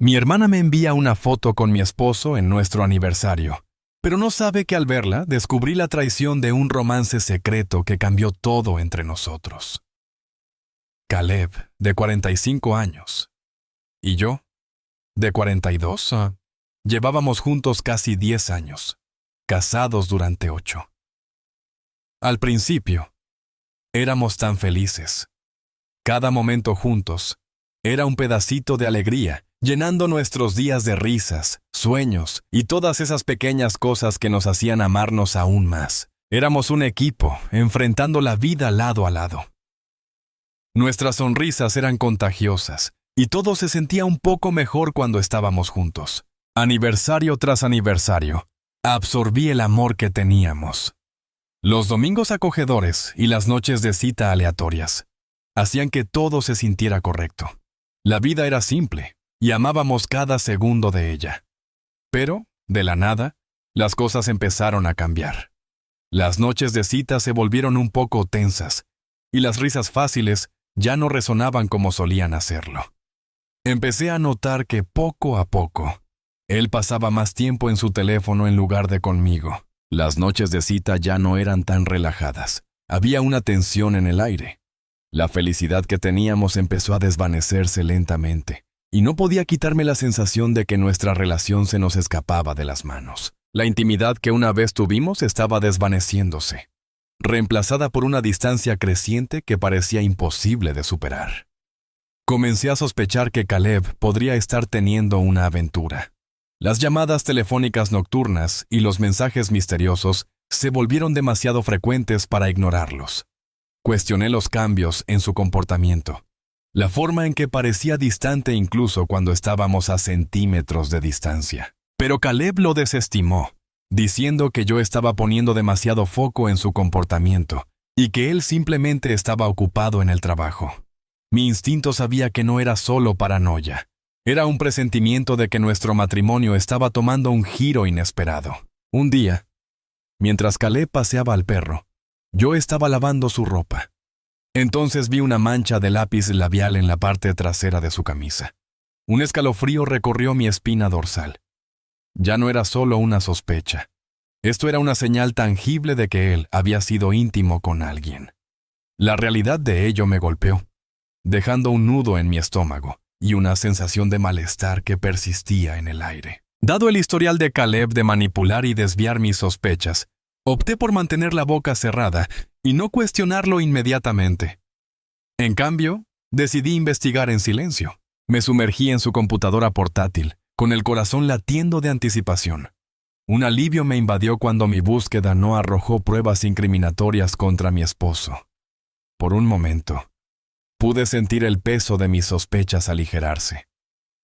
Mi hermana me envía una foto con mi esposo en nuestro aniversario, pero no sabe que al verla descubrí la traición de un romance secreto que cambió todo entre nosotros. Caleb, de 45 años, y yo, de 42, llevábamos juntos casi 10 años, casados durante 8. Al principio, éramos tan felices. Cada momento juntos era un pedacito de alegría, llenando nuestros días de risas, sueños y todas esas pequeñas cosas que nos hacían amarnos aún más. Éramos un equipo, enfrentando la vida lado a lado. Nuestras sonrisas eran contagiosas, y todo se sentía un poco mejor cuando estábamos juntos. Aniversario tras aniversario, absorbí el amor que teníamos. Los domingos acogedores y las noches de cita aleatorias hacían que todo se sintiera correcto. La vida era simple, y amábamos cada segundo de ella. Pero, de la nada, las cosas empezaron a cambiar. Las noches de cita se volvieron un poco tensas, y las risas fáciles ya no resonaban como solían hacerlo. Empecé a notar que poco a poco, él pasaba más tiempo en su teléfono en lugar de conmigo. Las noches de cita ya no eran tan relajadas. Había una tensión en el aire. La felicidad que teníamos empezó a desvanecerse lentamente, y no podía quitarme la sensación de que nuestra relación se nos escapaba de las manos. La intimidad que una vez tuvimos estaba desvaneciéndose, reemplazada por una distancia creciente que parecía imposible de superar. Comencé a sospechar que Caleb podría estar teniendo una aventura. Las llamadas telefónicas nocturnas y los mensajes misteriosos se volvieron demasiado frecuentes para ignorarlos. Cuestioné los cambios en su comportamiento, la forma en que parecía distante incluso cuando estábamos a centímetros de distancia. Pero Caleb lo desestimó, diciendo que yo estaba poniendo demasiado foco en su comportamiento y que él simplemente estaba ocupado en el trabajo. Mi instinto sabía que no era solo paranoia. Era un presentimiento de que nuestro matrimonio estaba tomando un giro inesperado. Un día, mientras Caleb paseaba al perro, yo estaba lavando su ropa. Entonces vi una mancha de lápiz labial en la parte trasera de su camisa. Un escalofrío recorrió mi espina dorsal. Ya no era solo una sospecha. Esto era una señal tangible de que él había sido íntimo con alguien. La realidad de ello me golpeó, dejando un nudo en mi estómago y una sensación de malestar que persistía en el aire. Dado el historial de Caleb de manipular y desviar mis sospechas, opté por mantener la boca cerrada y no cuestionarlo inmediatamente. En cambio, decidí investigar en silencio. Me sumergí en su computadora portátil, con el corazón latiendo de anticipación. Un alivio me invadió cuando mi búsqueda no arrojó pruebas incriminatorias contra mi esposo. Por un momento, pude sentir el peso de mis sospechas aligerarse.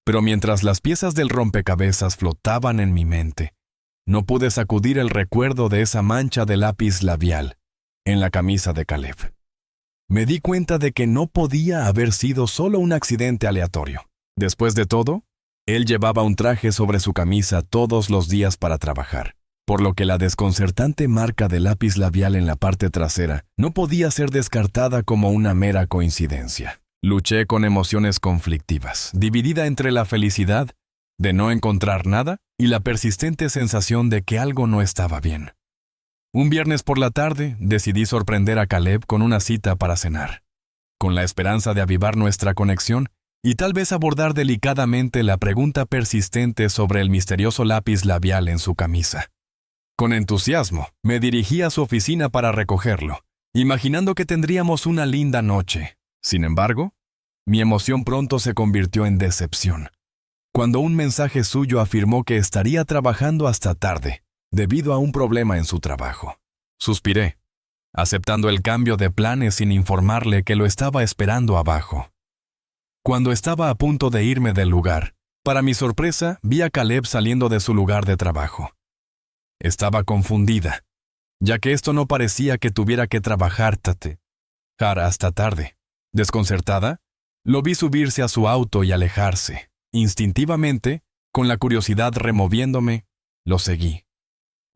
Pero mientras las piezas del rompecabezas flotaban en mi mente, no pude sacudir el recuerdo de esa mancha de lápiz labial en la camisa de Caleb. Me di cuenta de que no podía haber sido solo un accidente aleatorio. Después de todo, él llevaba un traje sobre su camisa todos los días para trabajar, por lo que la desconcertante marca de lápiz labial en la parte trasera no podía ser descartada como una mera coincidencia. Luché con emociones conflictivas, dividida entre la felicidad de no encontrar nada y la persistente sensación de que algo no estaba bien. Un viernes por la tarde decidí sorprender a Caleb con una cita para cenar, con la esperanza de avivar nuestra conexión y tal vez abordar delicadamente la pregunta persistente sobre el misterioso lápiz labial en su camisa. Con entusiasmo, me dirigí a su oficina para recogerlo, imaginando que tendríamos una linda noche. Sin embargo, mi emoción pronto se convirtió en decepción, cuando un mensaje suyo afirmó que estaría trabajando hasta tarde, debido a un problema en su trabajo. Suspiré, aceptando el cambio de planes sin informarle que lo estaba esperando abajo. Cuando estaba a punto de irme del lugar, para mi sorpresa, vi a Caleb saliendo de su lugar de trabajo. Estaba confundida, ya que esto no parecía que tuviera que trabajar hasta tarde. Desconcertada, lo vi subirse a su auto y alejarse. Instintivamente, con la curiosidad removiéndome, lo seguí.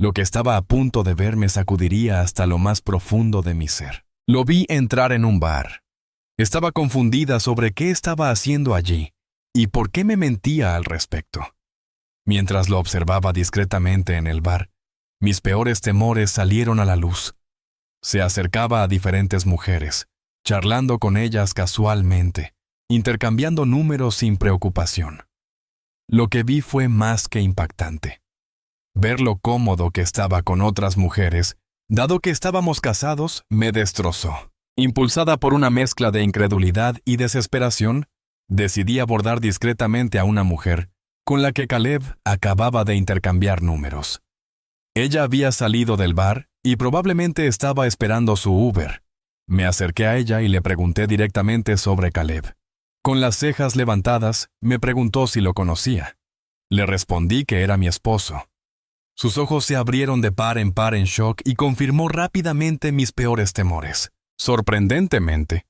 Lo que estaba a punto de ver me sacudiría hasta lo más profundo de mi ser. Lo vi entrar en un bar. Estaba confundida sobre qué estaba haciendo allí ¿Y por qué me mentía al respecto? Mientras lo observaba discretamente en el bar, mis peores temores salieron a la luz. Se acercaba a diferentes mujeres, charlando con ellas casualmente, intercambiando números sin preocupación. Lo que vi fue más que impactante. Ver lo cómodo que estaba con otras mujeres, dado que estábamos casados, me destrozó. Impulsada por una mezcla de incredulidad y desesperación, decidí abordar discretamente a una mujer con la que Caleb acababa de intercambiar números. Ella había salido del bar y probablemente estaba esperando su Uber. Me acerqué a ella y le pregunté directamente sobre Caleb. Con las cejas levantadas, me preguntó si lo conocía. Le respondí que era mi esposo. Sus ojos se abrieron de par en shock y confirmó rápidamente mis peores temores. Sorprendentemente,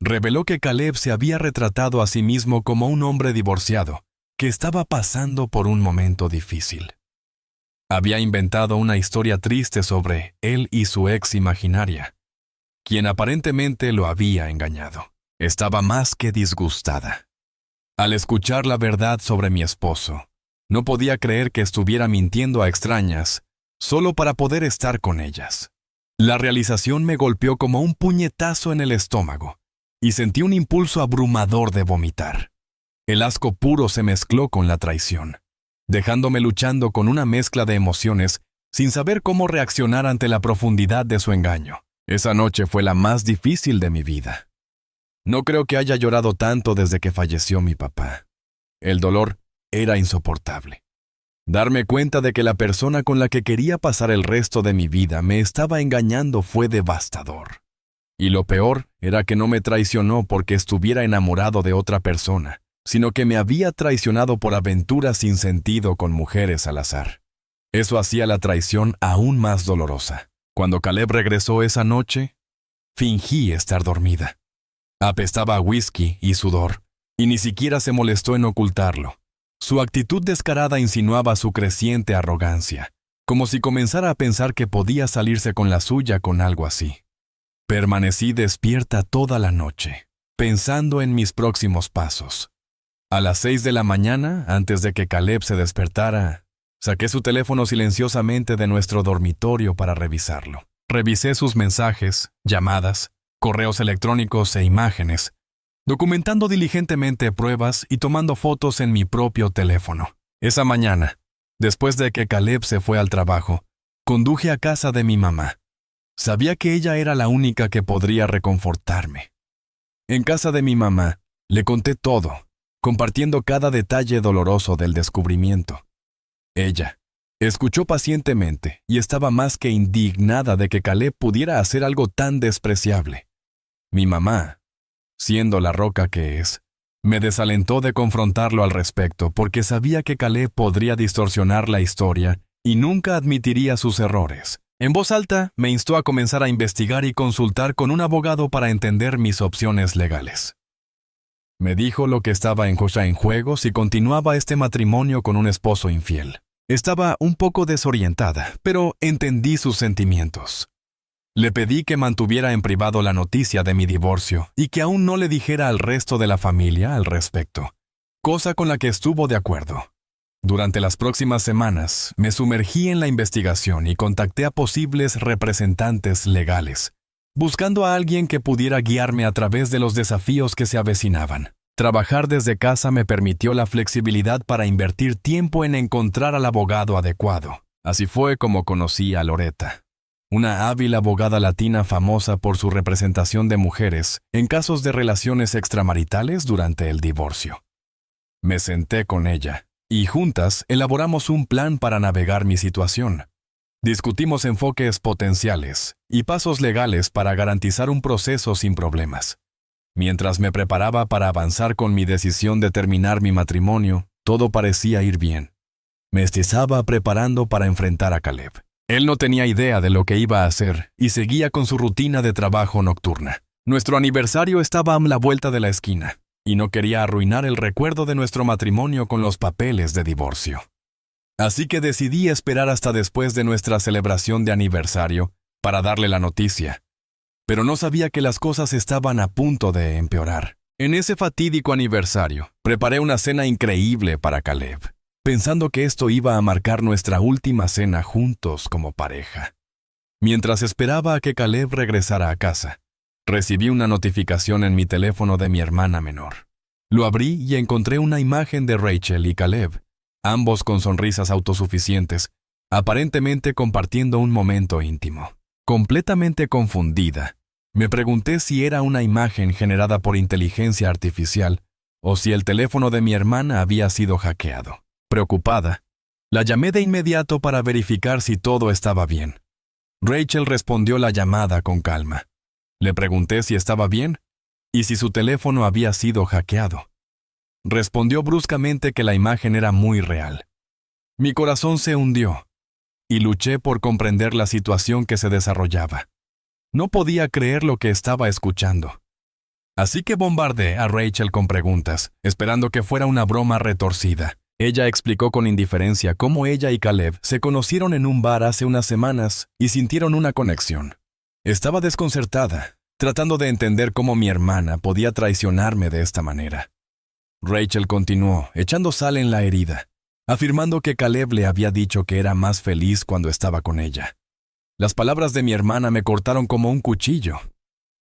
reveló que Caleb se había retratado a sí mismo como un hombre divorciado, que estaba pasando por un momento difícil. Había inventado una historia triste sobre él y su ex imaginaria, quien aparentemente lo había engañado. Estaba más que disgustada. Al escuchar la verdad sobre mi esposo, no podía creer que estuviera mintiendo a extrañas, solo para poder estar con ellas. La realización me golpeó como un puñetazo en el estómago, y sentí un impulso abrumador de vomitar. El asco puro se mezcló con la traición, dejándome luchando con una mezcla de emociones sin saber cómo reaccionar ante la profundidad de su engaño. Esa noche fue la más difícil de mi vida. No creo que haya llorado tanto desde que falleció mi papá. El dolor era insoportable. Darme cuenta de que la persona con la que quería pasar el resto de mi vida me estaba engañando fue devastador. Y lo peor era que no me traicionó porque estuviera enamorado de otra persona, sino que me había traicionado por aventuras sin sentido con mujeres al azar. Eso hacía la traición aún más dolorosa. Cuando Caleb regresó esa noche, fingí estar dormida. Apestaba a whisky y sudor, y ni siquiera se molestó en ocultarlo. Su actitud descarada insinuaba su creciente arrogancia, como si comenzara a pensar que podía salirse con la suya con algo así. Permanecí despierta toda la noche, pensando en mis próximos pasos. A las 6 de la mañana, antes de que Caleb se despertara, saqué su teléfono silenciosamente de nuestro dormitorio para revisarlo. Revisé sus mensajes, llamadas, correos electrónicos e imágenes, documentando diligentemente pruebas y tomando fotos en mi propio teléfono. Esa mañana, después de que Caleb se fue al trabajo, conduje a casa de mi mamá. Sabía que ella era la única que podría reconfortarme. En casa de mi mamá, le conté todo, compartiendo cada detalle doloroso del descubrimiento. Ella escuchó pacientemente y estaba más que indignada de que Caleb pudiera hacer algo tan despreciable. Mi mamá, siendo la roca que es, me desalentó de confrontarlo al respecto porque sabía que Caleb podría distorsionar la historia y nunca admitiría sus errores. En voz alta, me instó a comenzar a investigar y consultar con un abogado para entender mis opciones legales. Me dijo lo que estaba en juego si continuaba este matrimonio con un esposo infiel. Estaba un poco desorientada, pero entendí sus sentimientos. Le pedí que mantuviera en privado la noticia de mi divorcio y que aún no le dijera al resto de la familia al respecto, cosa con la que estuvo de acuerdo. Durante las próximas semanas, me sumergí en la investigación y contacté a posibles representantes legales, buscando a alguien que pudiera guiarme a través de los desafíos que se avecinaban. Trabajar desde casa me permitió la flexibilidad para invertir tiempo en encontrar al abogado adecuado. Así fue como conocí a Loretta, una hábil abogada latina famosa por su representación de mujeres en casos de relaciones extramaritales durante el divorcio. Me senté con ella y juntas elaboramos un plan para navegar mi situación. Discutimos enfoques potenciales y pasos legales para garantizar un proceso sin problemas. Mientras me preparaba para avanzar con mi decisión de terminar mi matrimonio, todo parecía ir bien. Me estaba preparando para enfrentar a Caleb. Él no tenía idea de lo que iba a hacer y seguía con su rutina de trabajo nocturna. Nuestro aniversario estaba a la vuelta de la esquina y no quería arruinar el recuerdo de nuestro matrimonio con los papeles de divorcio. Así que decidí esperar hasta después de nuestra celebración de aniversario para darle la noticia. Pero no sabía que las cosas estaban a punto de empeorar. En ese fatídico aniversario, preparé una cena increíble para Caleb, pensando que esto iba a marcar nuestra última cena juntos como pareja. Mientras esperaba a que Caleb regresara a casa, recibí una notificación en mi teléfono de mi hermana menor. Lo abrí y encontré una imagen de Rachel y Caleb, ambos con sonrisas autosuficientes, aparentemente compartiendo un momento íntimo. Completamente confundida, me pregunté si era una imagen generada por inteligencia artificial o si el teléfono de mi hermana había sido hackeado. Preocupada, la llamé de inmediato para verificar si todo estaba bien. Rachel respondió la llamada con calma. Le pregunté si estaba bien y si su teléfono había sido hackeado. Respondió bruscamente que la imagen era muy real. Mi corazón se hundió y luché por comprender la situación que se desarrollaba. No podía creer lo que estaba escuchando. Así que bombardeé a Rachel con preguntas, esperando que fuera una broma retorcida. Ella explicó con indiferencia cómo ella y Caleb se conocieron en un bar hace unas semanas y sintieron una conexión. Estaba desconcertada, tratando de entender cómo mi hermana podía traicionarme de esta manera. Rachel continuó, echando sal en la herida, afirmando que Caleb le había dicho que era más feliz cuando estaba con ella. Las palabras de mi hermana me cortaron como un cuchillo.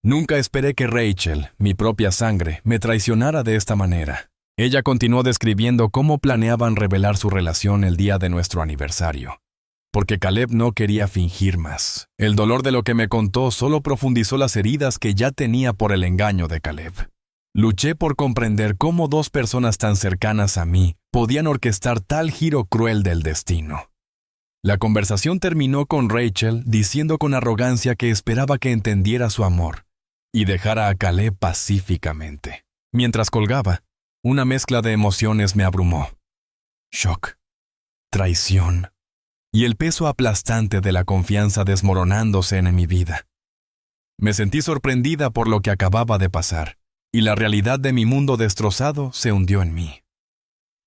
Nunca esperé que Rachel, mi propia sangre, me traicionara de esta manera. Ella continuó describiendo cómo planeaban revelar su relación el día de nuestro aniversario, porque Caleb no quería fingir más. El dolor de lo que me contó solo profundizó las heridas que ya tenía por el engaño de Caleb. Luché por comprender cómo dos personas tan cercanas a mí podían orquestar tal giro cruel del destino. La conversación terminó con Rachel diciendo con arrogancia que esperaba que entendiera su amor y dejara a Caleb pacíficamente. Mientras colgaba, una mezcla de emociones me abrumó. Shock, traición y el peso aplastante de la confianza desmoronándose en mi vida. Me sentí sorprendida por lo que acababa de pasar, y la realidad de mi mundo destrozado se hundió en mí.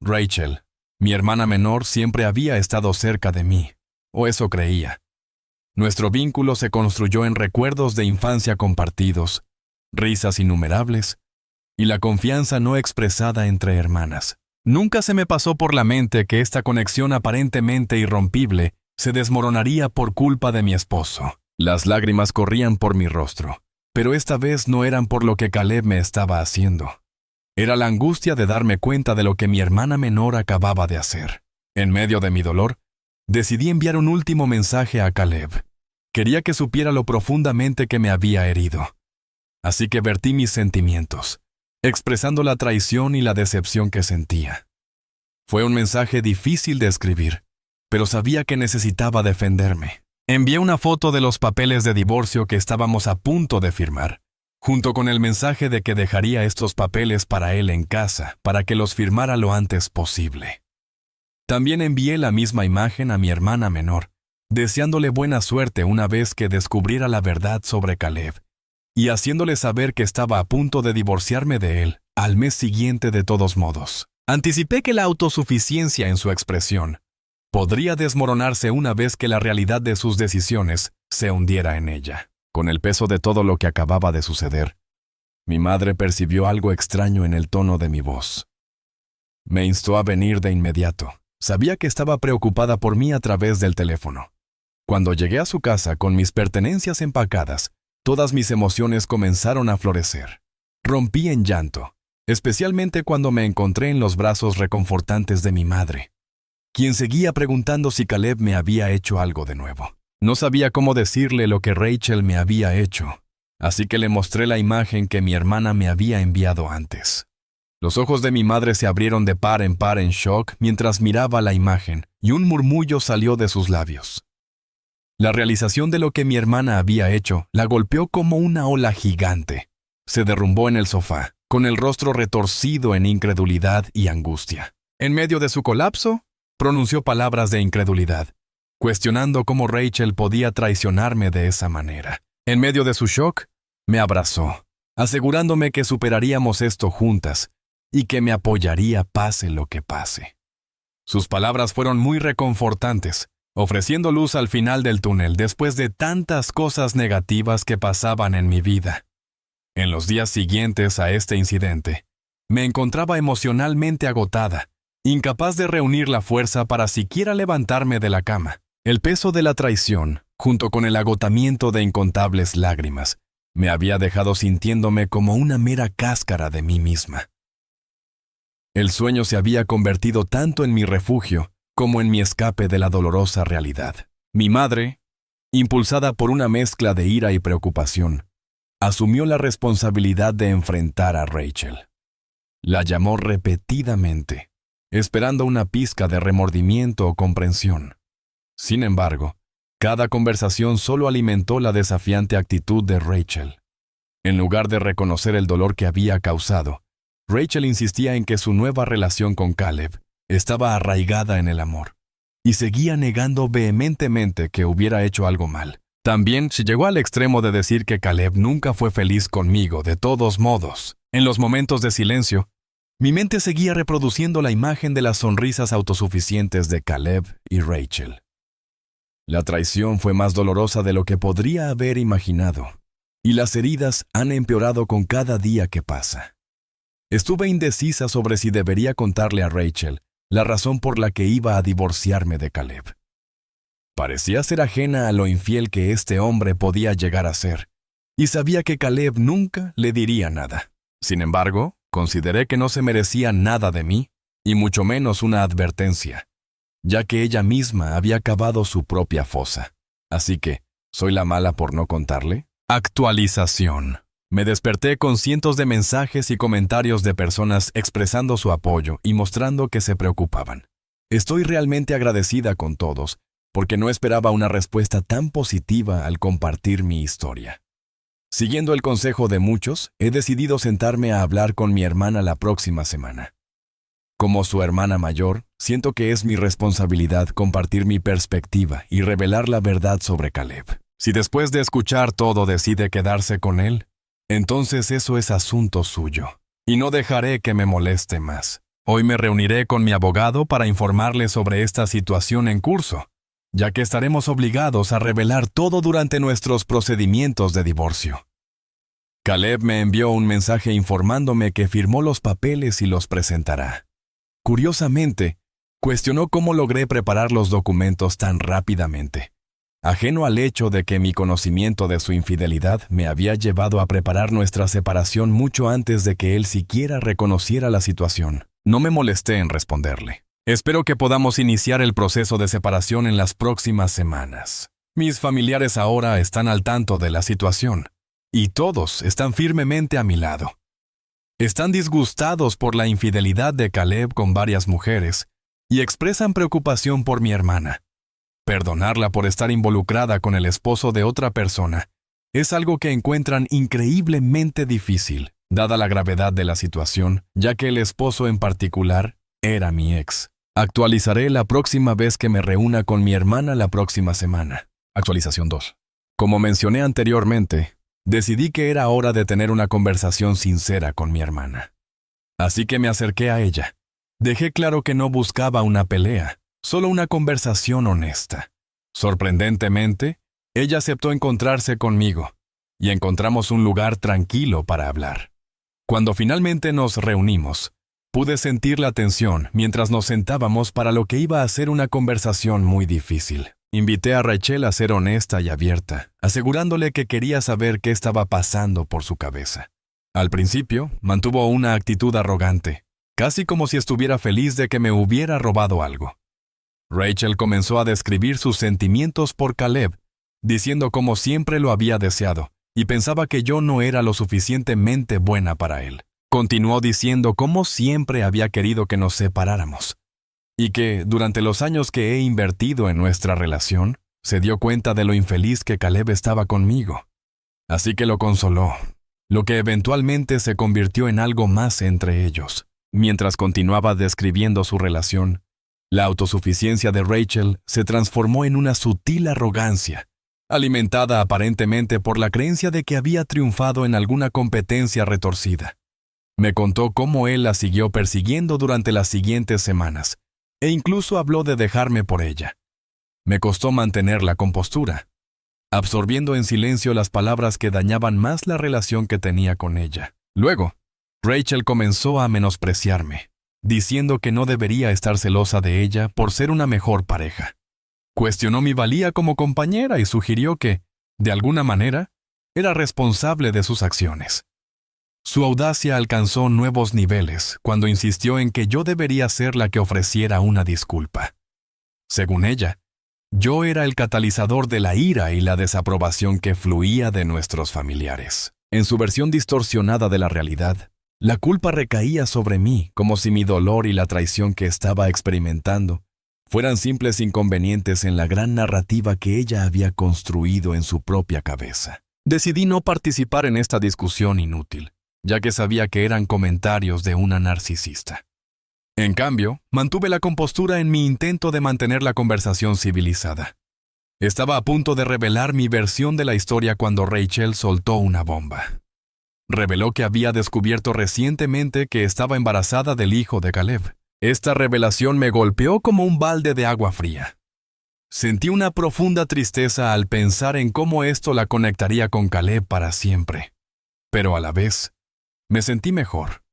Rachel, mi hermana menor, siempre había estado cerca de mí, o eso creía. Nuestro vínculo se construyó en recuerdos de infancia compartidos, risas innumerables, y la confianza no expresada entre hermanas. Nunca se me pasó por la mente que esta conexión aparentemente irrompible se desmoronaría por culpa de mi esposo. Las lágrimas corrían por mi rostro, pero esta vez no eran por lo que Caleb me estaba haciendo. Era la angustia de darme cuenta de lo que mi hermana menor acababa de hacer. En medio de mi dolor, decidí enviar un último mensaje a Caleb. Quería que supiera lo profundamente que me había herido. Así que vertí mis sentimientos, expresando la traición y la decepción que sentía. Fue un mensaje difícil de escribir, pero sabía que necesitaba defenderme. Envié una foto de los papeles de divorcio que estábamos a punto de firmar, junto con el mensaje de que dejaría estos papeles para él en casa, para que los firmara lo antes posible. También envié la misma imagen a mi hermana menor, deseándole buena suerte una vez que descubriera la verdad sobre Caleb, y haciéndole saber que estaba a punto de divorciarme de él, al mes siguiente de todos modos. Anticipé que la autosuficiencia en su expresión podría desmoronarse una vez que la realidad de sus decisiones se hundiera en ella. Con el peso de todo lo que acababa de suceder, mi madre percibió algo extraño en el tono de mi voz. Me instó a venir de inmediato. Sabía que estaba preocupada por mí a través del teléfono. Cuando llegué a su casa con mis pertenencias empacadas, todas mis emociones comenzaron a florecer. Rompí en llanto, especialmente cuando me encontré en los brazos reconfortantes de mi madre, quien seguía preguntando si Caleb me había hecho algo de nuevo. No sabía cómo decirle lo que Rachel me había hecho, así que le mostré la imagen que mi hermana me había enviado antes. Los ojos de mi madre se abrieron de par en shock mientras miraba la imagen, y un murmullo salió de sus labios. La realización de lo que mi hermana había hecho la golpeó como una ola gigante. Se derrumbó en el sofá, con el rostro retorcido en incredulidad y angustia. En medio de su colapso, pronunció palabras de incredulidad, cuestionando cómo Rachel podía traicionarme de esa manera. En medio de su shock, me abrazó, asegurándome que superaríamos esto juntas y que me apoyaría pase lo que pase. Sus palabras fueron muy reconfortantes, ofreciendo luz al final del túnel después de tantas cosas negativas que pasaban en mi vida. En los días siguientes a este incidente, me encontraba emocionalmente agotada, incapaz de reunir la fuerza para siquiera levantarme de la cama. El peso de la traición, junto con el agotamiento de incontables lágrimas, me había dejado sintiéndome como una mera cáscara de mí misma. El sueño se había convertido tanto en mi refugio como en mi escape de la dolorosa realidad. Mi madre, impulsada por una mezcla de ira y preocupación, asumió la responsabilidad de enfrentar a Rachel. La llamó repetidamente, esperando una pizca de remordimiento o comprensión. Sin embargo, cada conversación solo alimentó la desafiante actitud de Rachel. En lugar de reconocer el dolor que había causado, Rachel insistía en que su nueva relación con Caleb estaba arraigada en el amor, y seguía negando vehementemente que hubiera hecho algo mal. También se llegó al extremo de decir que Caleb nunca fue feliz conmigo de todos modos. En los momentos de silencio, mi mente seguía reproduciendo la imagen de las sonrisas autosuficientes de Caleb y Rachel. La traición fue más dolorosa de lo que podría haber imaginado, y las heridas han empeorado con cada día que pasa. Estuve indecisa sobre si debería contarle a Rachel la razón por la que iba a divorciarme de Caleb. Parecía ser ajena a lo infiel que este hombre podía llegar a ser, y sabía que Caleb nunca le diría nada. Sin embargo, consideré que no se merecía nada de mí, y mucho menos una advertencia, ya que ella misma había cavado su propia fosa. Así que, ¿soy la mala por no contarle? Actualización. Me desperté con cientos de mensajes y comentarios de personas expresando su apoyo y mostrando que se preocupaban. Estoy realmente agradecida con todos, porque no esperaba una respuesta tan positiva al compartir mi historia. Siguiendo el consejo de muchos, he decidido sentarme a hablar con mi hermana la próxima semana. Como su hermana mayor, siento que es mi responsabilidad compartir mi perspectiva y revelar la verdad sobre Caleb. Si después de escuchar todo decide quedarse con él, entonces eso es asunto suyo, y no dejaré que me moleste más. Hoy me reuniré con mi abogado para informarle sobre esta situación en curso, ya que estaremos obligados a revelar todo durante nuestros procedimientos de divorcio. Caleb me envió un mensaje informándome que firmó los papeles y los presentará. Curiosamente, cuestionó cómo logré preparar los documentos tan rápidamente, ajeno al hecho de que mi conocimiento de su infidelidad me había llevado a preparar nuestra separación mucho antes de que él siquiera reconociera la situación. No me molesté en responderle. Espero que podamos iniciar el proceso de separación en las próximas semanas. Mis familiares ahora están al tanto de la situación, y todos están firmemente a mi lado. Están disgustados por la infidelidad de Caleb con varias mujeres y expresan preocupación por mi hermana. Perdonarla por estar involucrada con el esposo de otra persona es algo que encuentran increíblemente difícil, dada la gravedad de la situación, ya que el esposo en particular era mi ex. Actualizaré la próxima vez que me reúna con mi hermana la próxima semana. Actualización 2. Como mencioné anteriormente, decidí que era hora de tener una conversación sincera con mi hermana. Así que me acerqué a ella. Dejé claro que no buscaba una pelea, solo una conversación honesta. Sorprendentemente, ella aceptó encontrarse conmigo, y encontramos un lugar tranquilo para hablar. Cuando finalmente nos reunimos, pude sentir la tensión mientras nos sentábamos para lo que iba a ser una conversación muy difícil. Invité a Rachel a ser honesta y abierta, asegurándole que quería saber qué estaba pasando por su cabeza. Al principio, mantuvo una actitud arrogante, casi como si estuviera feliz de que me hubiera robado algo. Rachel comenzó a describir sus sentimientos por Caleb, diciendo cómo siempre lo había deseado, y pensaba que yo no era lo suficientemente buena para él. Continuó diciendo cómo siempre había querido que nos separáramos, y que, durante los años que he invertido en nuestra relación, se dio cuenta de lo infeliz que Caleb estaba conmigo. Así que lo consoló, lo que eventualmente se convirtió en algo más entre ellos. Mientras continuaba describiendo su relación, la autosuficiencia de Rachel se transformó en una sutil arrogancia, alimentada aparentemente por la creencia de que había triunfado en alguna competencia retorcida. Me contó cómo él la siguió persiguiendo durante las siguientes semanas, e incluso habló de dejarme por ella. Me costó mantener la compostura. absorbiendo en silencio las palabras que dañaban más la relación que tenía con ella. Luego, Rachel comenzó a menospreciarme, diciendo que no debería estar celosa de ella por ser una mejor pareja. Cuestionó mi valía como compañera y sugirió que, de alguna manera, era responsable de sus acciones. Su audacia alcanzó nuevos niveles cuando insistió en que yo debería ser la que ofreciera una disculpa. Según ella, yo era el catalizador de la ira y la desaprobación que fluía de nuestros familiares. En su versión distorsionada de la realidad, la culpa recaía sobre mí como si mi dolor y la traición que estaba experimentando fueran simples inconvenientes en la gran narrativa que ella había construido en su propia cabeza. Decidí no participar en esta discusión inútil, ya que sabía que eran comentarios de una narcisista. En cambio, mantuve la compostura en mi intento de mantener la conversación civilizada. Estaba a punto de revelar mi versión de la historia cuando Rachel soltó una bomba. Reveló que había descubierto recientemente que estaba embarazada del hijo de Caleb. Esta revelación me golpeó como un balde de agua fría. Sentí una profunda tristeza al pensar en cómo esto la conectaría con Caleb para siempre. Pero a la vez, me sentí mejor,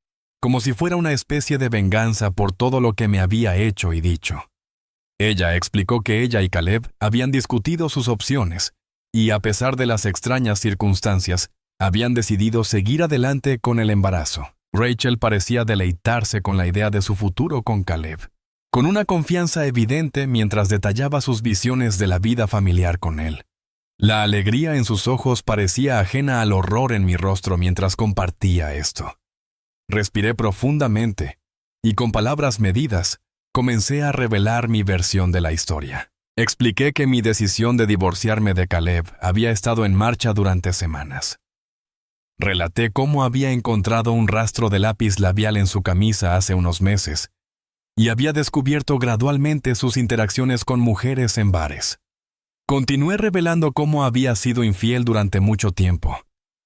como si fuera una especie de venganza por todo lo que me había hecho y dicho. Ella explicó que ella y Caleb habían discutido sus opciones y, a pesar de las extrañas circunstancias, habían decidido seguir adelante con el embarazo. Rachel parecía deleitarse con la idea de su futuro con Caleb, con una confianza evidente mientras detallaba sus visiones de la vida familiar con él. La alegría en sus ojos parecía ajena al horror en mi rostro mientras compartía esto. Respiré profundamente y, con palabras medidas, comencé a revelar mi versión de la historia. Expliqué que mi decisión de divorciarme de Caleb había estado en marcha durante semanas. Relaté cómo había encontrado un rastro de lápiz labial en su camisa hace unos meses y había descubierto gradualmente sus interacciones con mujeres en bares. Continué revelando cómo había sido infiel durante mucho tiempo,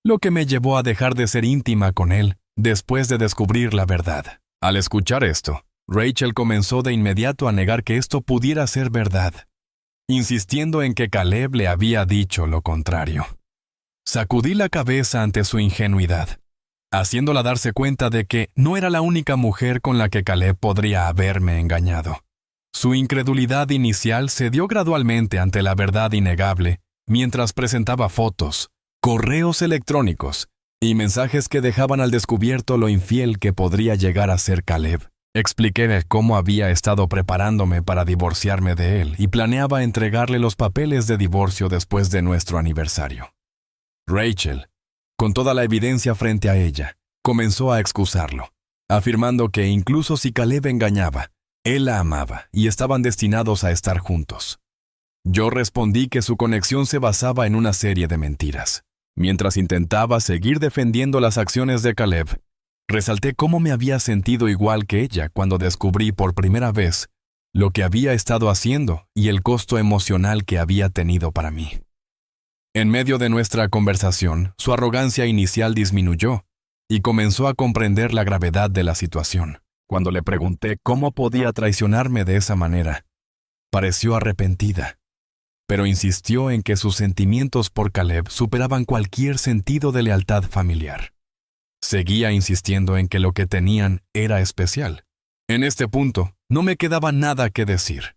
lo que me llevó a dejar de ser íntima con él después de descubrir la verdad. Al escuchar esto, Rachel comenzó de inmediato a negar que esto pudiera ser verdad, insistiendo en que Caleb le había dicho lo contrario. Sacudí la cabeza ante su ingenuidad, haciéndola darse cuenta de que no era la única mujer con la que Caleb podría haberme engañado. Su incredulidad inicial cedió gradualmente ante la verdad innegable mientras presentaba fotos, correos electrónicos y mensajes que dejaban al descubierto lo infiel que podría llegar a ser Caleb. Expliqué cómo había estado preparándome para divorciarme de él y planeaba entregarle los papeles de divorcio después de nuestro aniversario. Rachel, con toda la evidencia frente a ella, comenzó a excusarlo, afirmando que incluso si Caleb engañaba, él la amaba y estaban destinados a estar juntos. Yo respondí que su conexión se basaba en una serie de mentiras. Mientras intentaba seguir defendiendo las acciones de Caleb, resalté cómo me había sentido igual que ella cuando descubrí por primera vez lo que había estado haciendo y el costo emocional que había tenido para mí. En medio de nuestra conversación, su arrogancia inicial disminuyó y comenzó a comprender la gravedad de la situación. Cuando le pregunté cómo podía traicionarme de esa manera, pareció arrepentida, pero insistió en que sus sentimientos por Caleb superaban cualquier sentido de lealtad familiar. Seguía insistiendo en que lo que tenían era especial. En este punto, no me quedaba nada que decir.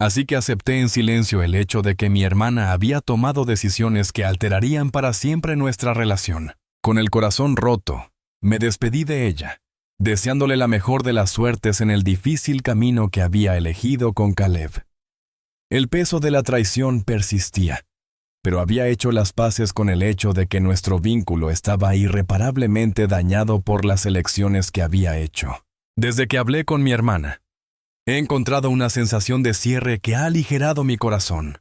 Así que acepté en silencio el hecho de que mi hermana había tomado decisiones que alterarían para siempre nuestra relación. Con el corazón roto, me despedí de ella, deseándole la mejor de las suertes en el difícil camino que había elegido con Caleb. El peso de la traición persistía, pero había hecho las paces con el hecho de que nuestro vínculo estaba irreparablemente dañado por las elecciones que había hecho. Desde que hablé con mi hermana, he encontrado una sensación de cierre que ha aligerado mi corazón.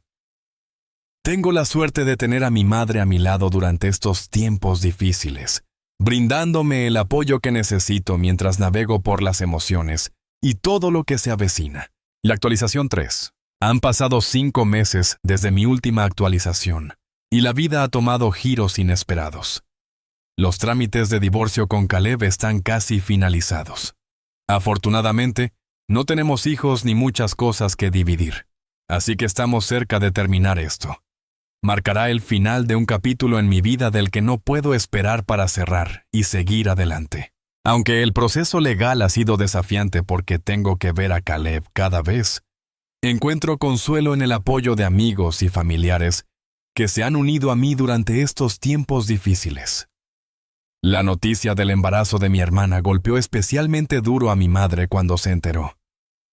Tengo la suerte de tener a mi madre a mi lado durante estos tiempos difíciles, brindándome el apoyo que necesito mientras navego por las emociones y todo lo que se avecina. La actualización 3. Han pasado 5 meses desde mi última actualización, y la vida ha tomado giros inesperados. Los trámites de divorcio con Caleb están casi finalizados. Afortunadamente, no tenemos hijos ni muchas cosas que dividir, así que estamos cerca de terminar esto. Marcará el final de un capítulo en mi vida del que no puedo esperar para cerrar y seguir adelante. Aunque el proceso legal ha sido desafiante porque tengo que ver a Caleb cada vez, encuentro consuelo en el apoyo de amigos y familiares que se han unido a mí durante estos tiempos difíciles. La noticia del embarazo de mi hermana golpeó especialmente duro a mi madre cuando se enteró.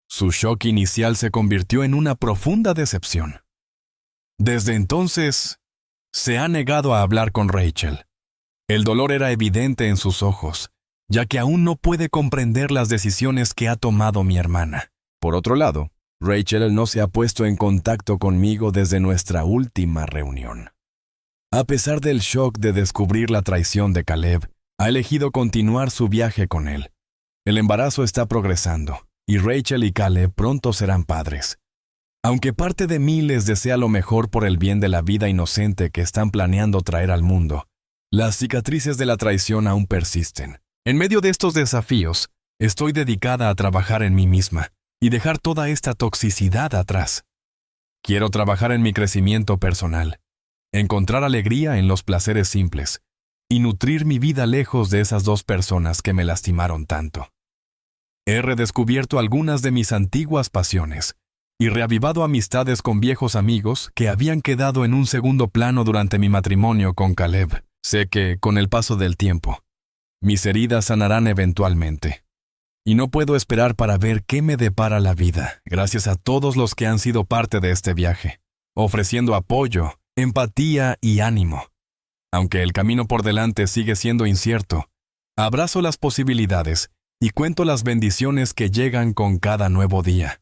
Su shock inicial se convirtió en una profunda decepción. Desde entonces, se ha negado a hablar con Rachel. El dolor era evidente en sus ojos, ya que aún no puede comprender las decisiones que ha tomado mi hermana. Por otro lado, Rachel no se ha puesto en contacto conmigo desde nuestra última reunión. A pesar del shock de descubrir la traición de Caleb, ha elegido continuar su viaje con él. El embarazo está progresando, y Rachel y Caleb pronto serán padres. Aunque parte de mí les desea lo mejor por el bien de la vida inocente que están planeando traer al mundo, las cicatrices de la traición aún persisten. En medio de estos desafíos, estoy dedicada a trabajar en mí misma y dejar toda esta toxicidad atrás. Quiero trabajar en mi crecimiento personal, encontrar alegría en los placeres simples y nutrir mi vida lejos de esas dos personas que me lastimaron tanto. He redescubierto algunas de mis antiguas pasiones y reavivado amistades con viejos amigos que habían quedado en un segundo plano durante mi matrimonio con Caleb. Sé que, con el paso del tiempo, mis heridas sanarán eventualmente. Y no puedo esperar para ver qué me depara la vida, gracias a todos los que han sido parte de este viaje, ofreciendo apoyo, empatía y ánimo. Aunque el camino por delante sigue siendo incierto, abrazo las posibilidades y cuento las bendiciones que llegan con cada nuevo día.